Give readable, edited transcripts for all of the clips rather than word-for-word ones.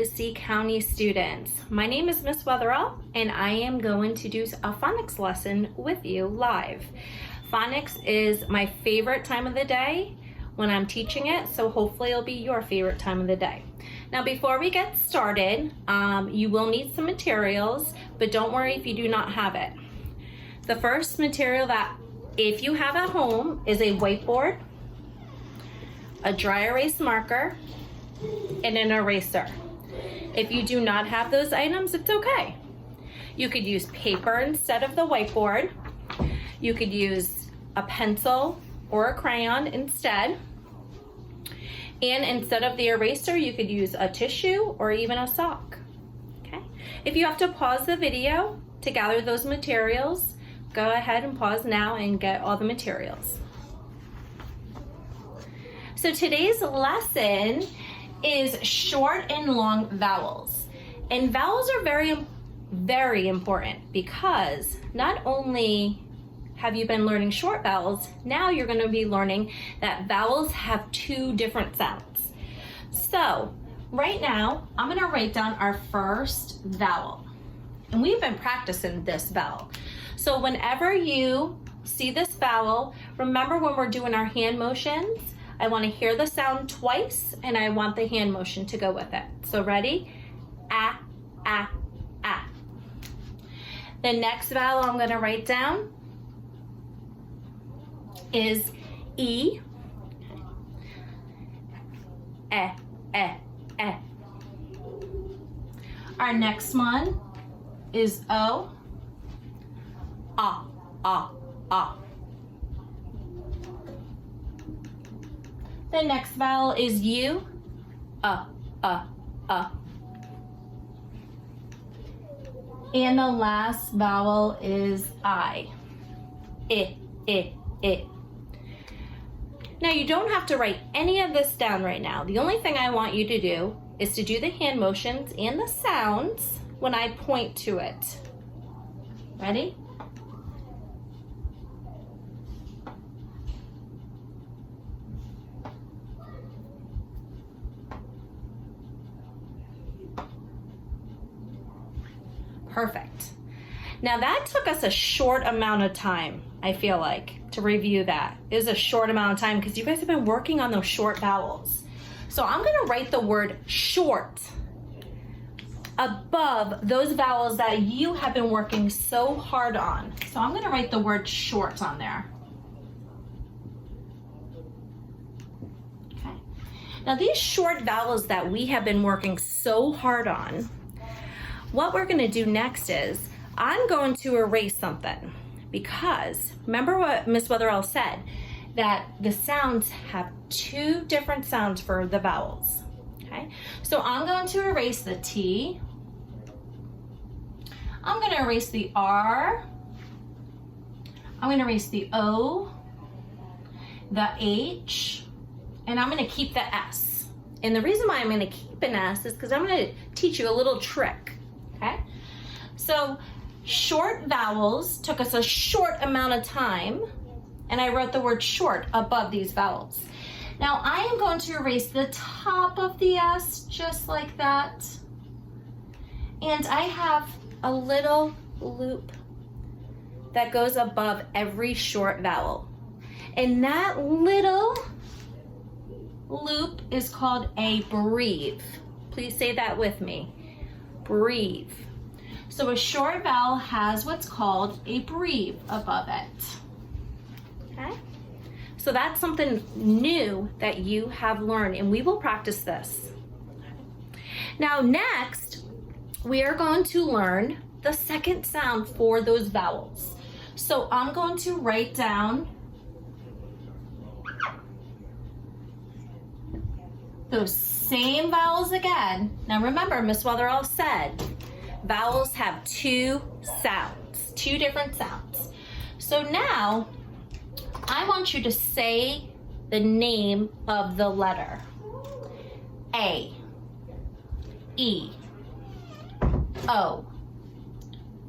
Genesee County students. My name is Miss Weatherall and I am going to do a phonics lesson with you live. Phonics is my favorite time of the day when I'm teaching it, so hopefully it'll be your favorite time of the day. Now before we get started, you will need some materials, but don't worry if you do not have it. The first material that if you have at home is a whiteboard, a dry erase marker, and an eraser. If you do not have those items, it's okay. You could use paper instead of the whiteboard. You could use a pencil or a crayon instead. And instead of the eraser, you could use a tissue or even a sock. Okay? If you have to pause the video to gather those materials, go ahead and pause now and get all the materials. So today's lesson is short and long vowels. And vowels are very, very important because not only have you been learning short vowels, now you're going to be learning that vowels have two different sounds. So right now, I'm going to write down our first vowel. And we've been practicing this vowel. So whenever you see this vowel, remember when we're doing our hand motions, I want to hear the sound twice and I want the hand motion to go with it. So ready? Ah, ah, ah. The next vowel I'm going to write down is E. Eh, eh, eh. Our next one is O. Ah, ah, ah. The next vowel is U. And the last vowel is I. I. Now you don't have to write any of this down right now. The only thing I want you to do is to do the hand motions and the sounds when I point to it. Ready? Perfect. Now that took us a short amount of time, I feel like, to review that. It was a short amount of time because you guys have been working on those short vowels. So I'm going to write the word short above those vowels that you have been working so hard on. So I'm going to write the word short on there. Okay. Now these short vowels that we have been working so hard on, what we're going to do next is I'm going to erase something because remember what Miss Weatherall said, that the sounds have two different sounds for the vowels. Okay, so I'm going to erase the T. I'm going to erase the R. I'm going to erase the O, the H, and I'm going to keep the S. And the reason why I'm going to keep an S is because I'm going to teach you a little trick. Okay, so short vowels took us a short amount of time, and I wrote the word short above these vowels. Now I am going to erase the top of the S just like that, and I have a little loop that goes above every short vowel, and that little loop is called a breve. Please say that with me. Breve. So a short vowel has what's called a breve above it. Okay? So that's something new that you have learned, and we will practice this. Now next, we are going to learn the second sound for those vowels. So I'm going to write down those same vowels again. Now remember, Miss Weatherall said vowels have two sounds, two different sounds. So now I want you to say the name of the letter. A, E, O,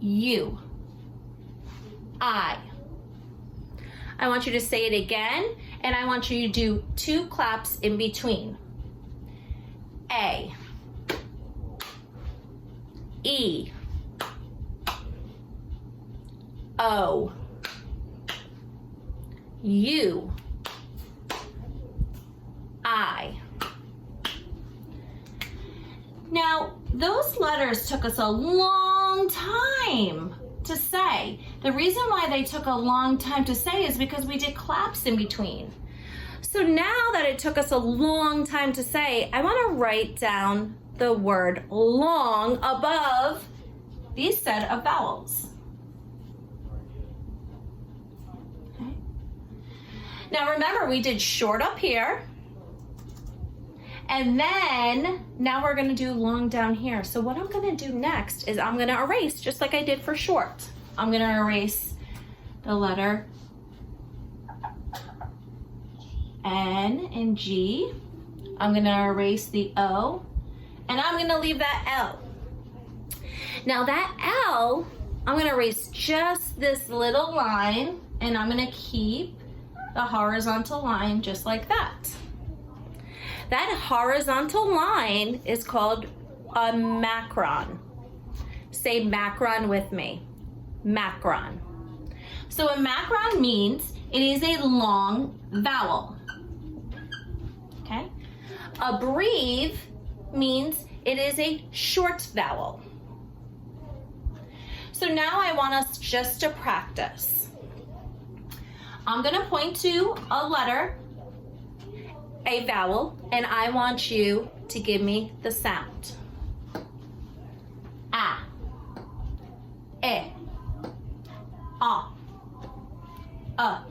U, I. I want you to say it again, and I want you to do 2 claps in between. A, E, O, U, I. Now, those letters took us a long time to say. The reason why they took a long time to say is because we did claps in between. So now that it took us a long time to say, I want to write down the word long above these set of vowels. Okay. Now remember, we did short up here. And then now we're gonna do long down here. So what I'm gonna do next is I'm gonna erase just like I did for short. I'm gonna erase the letter N and G. I'm gonna erase the O, and I'm gonna leave that L. Now that L, I'm gonna erase just this little line, and I'm gonna keep the horizontal line just like that. That horizontal line is called a macron. Say macron with me. Macron. So a macron means it is a long vowel. Okay? A breve means it is a short vowel. So now I want us just to practice. I'm going to point to a letter, a vowel, and I want you to give me the sound. A, E, A, I.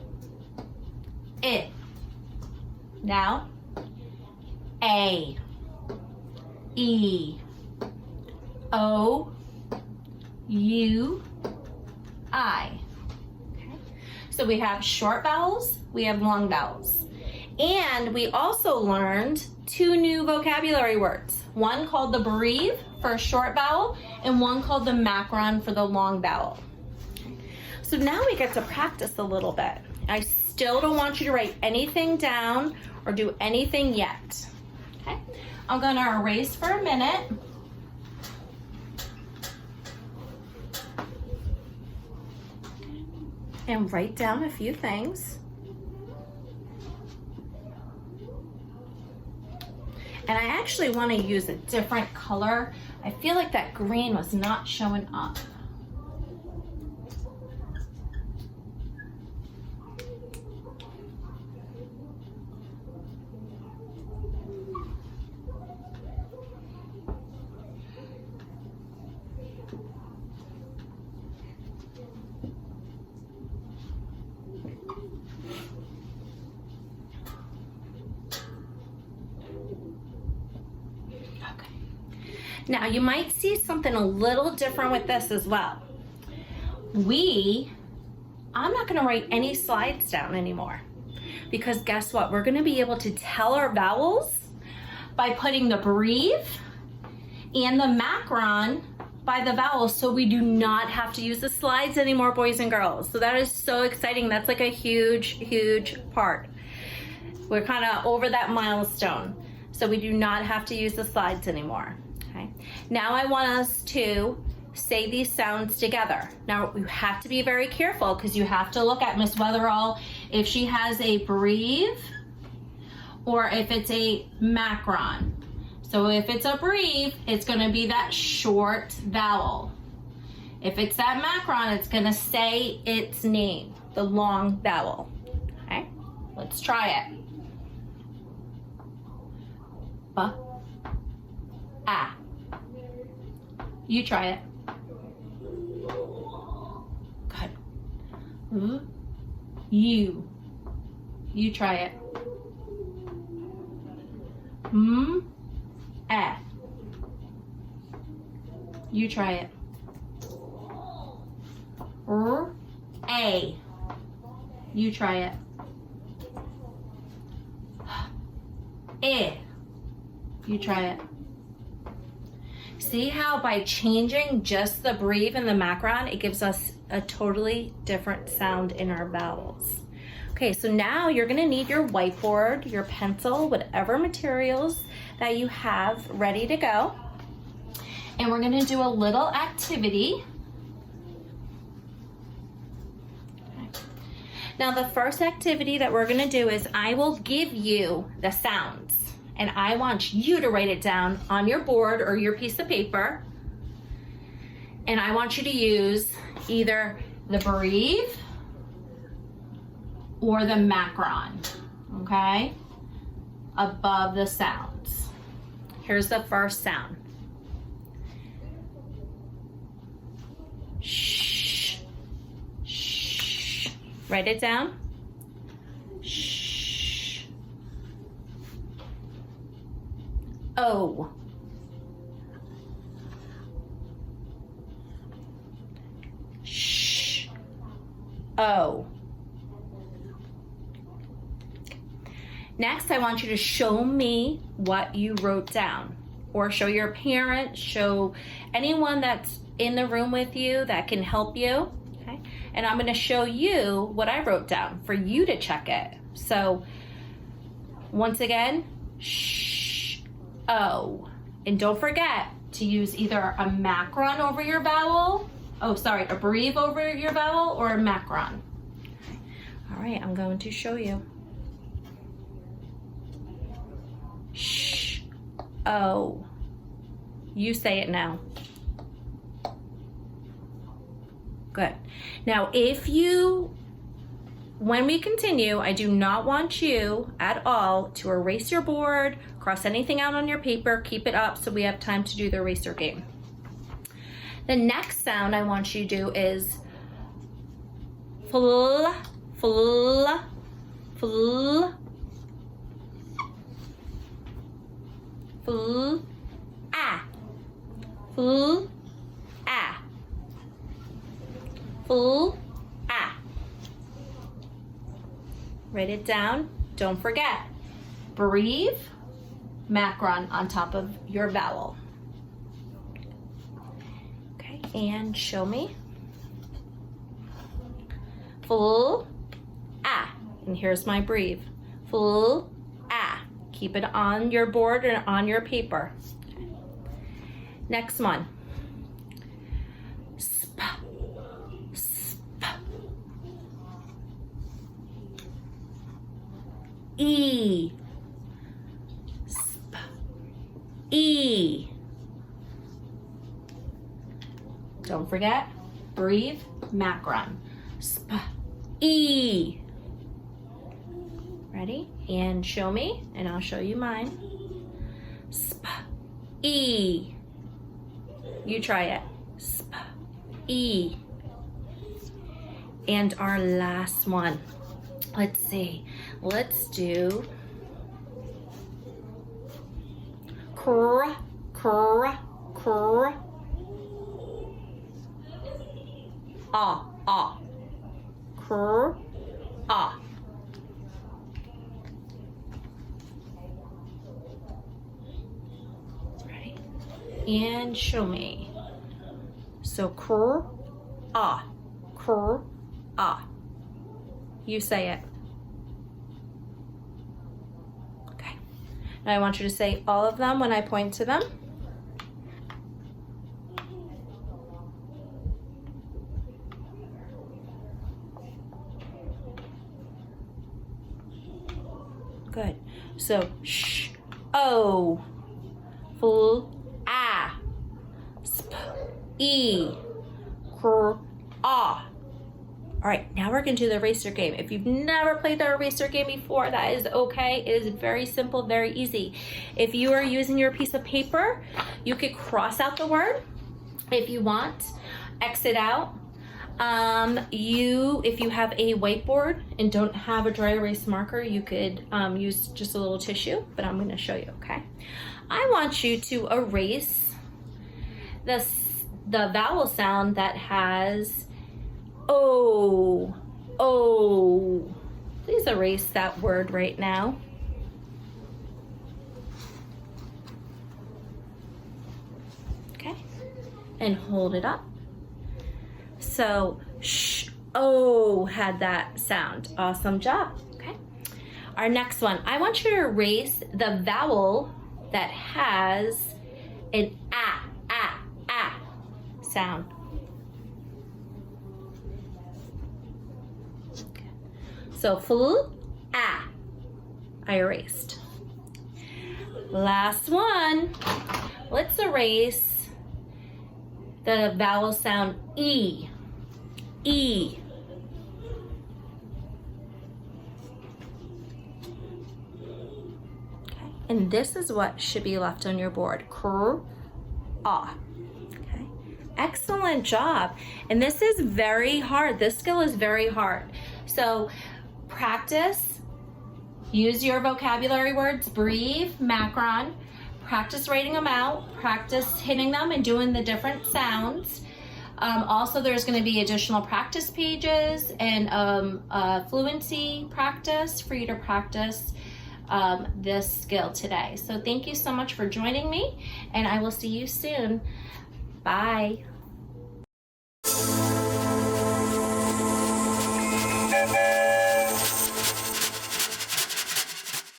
Now, A, E, O, U, I. Okay. So we have short vowels, we have long vowels. And we also learned 2 new vocabulary words. One called the breve for a short vowel, and one called the macron for the long vowel. So now we get to practice a little bit. I still don't want you to write anything down or do anything yet. Okay? I'm gonna erase for a minute. And write down a few things. And I actually want to use a different color. I feel like that green was not showing up. Now you might see something a little different with this as well. I'm not gonna write any slides down anymore, because guess what? We're gonna be able to tell our vowels by putting the breve and the macron by the vowels, so we do not have to use the slides anymore, boys and girls. So that is so exciting. That's like a huge, huge part. We're kind of over that milestone. So we do not have to use the slides anymore. Okay. Now I want us to say these sounds together. Now you have to be very careful, because you have to look at Miss Weatherall if she has a breve or if it's a macron. So if it's a breve, it's going to be that short vowel. If it's that macron, it's going to say its name, the long vowel. Okay, let's try it. B, A. You try it. Good. U. You try it. A. You try it. A. You try it. I. You try it. See how by changing just the breve and the macron, it gives us a totally different sound in our vowels. Okay, so now you're gonna need your whiteboard, your pencil, whatever materials that you have ready to go. And we're gonna do a little activity. Now the first activity that we're gonna do is I will give you the sounds and I want you to write it down on your board or your piece of paper. And I want you to use either the breathe or the macron, okay? Above the sounds. Here's the first sound. Shh, shh. Write it down. Shh. O. Shh. O. Next, I want you to show me what you wrote down, or show your parents, show anyone that's in the room with you that can help you, okay? And I'm gonna show you what I wrote down for you to check it. So, once again, shh, O. And don't forget to use either a macron over your vowel, a breathe over your vowel, or a macron. All right, I'm going to show you. Shh, O. You say it now. Good. Now, when we continue, I do not want you at all to erase your board, cross anything out on your paper, keep it up so we have time to do the eraser game. The next sound I want you to do is fl, fl, fl, fl, ah, fl, ah, fl, ah. Write it down. Don't forget. Breathe, macron on top of your vowel. Okay, and show me. Fl, ah. And here's my breathe. Fl, ah. Keep it on your board and on your paper. Okay. Next one. Sp, sp. E, sp, E. Don't forget, breathe, macron. Sp, E. Ready? And show me, and I'll show you mine. Sp, E. You try it. Sp, E. And our last one. Let's see. Let's do cr, cr, cr. Ah, ah. Cr, ah. Ready? And show me. So cr, ah. Cr, ah. You say it. Okay. Now I want you to say all of them when I point to them. Good. So sh, o, fl, ah, sp, e, cr, ah. All right, now we're gonna do the eraser game. If you've never played the eraser game before, that is okay. It is very simple, very easy. If you are using your piece of paper, you could cross out the word if you want, X it out. If you have a whiteboard and don't have a dry erase marker, you could use just a little tissue, but I'm gonna show you, okay? I want you to erase the vowel sound that has O, O. Please erase that word right now. Okay, and hold it up. So, sh, O had that sound. Awesome job, okay? Our next one, I want you to erase the vowel that has an ah, ah, sound. So fl, ah, I erased. Last one, let's erase the vowel sound E, E. Okay, and this is what should be left on your board, cr, ah. Okay, excellent job. And this is very hard. This skill is very hard. So practice, use your vocabulary words, breathe, macron, practice writing them out, practice hitting them and doing the different sounds. Also, there's going to be additional practice pages and fluency practice for you to practice this skill today. So thank you so much for joining me, and I will see you soon. Bye.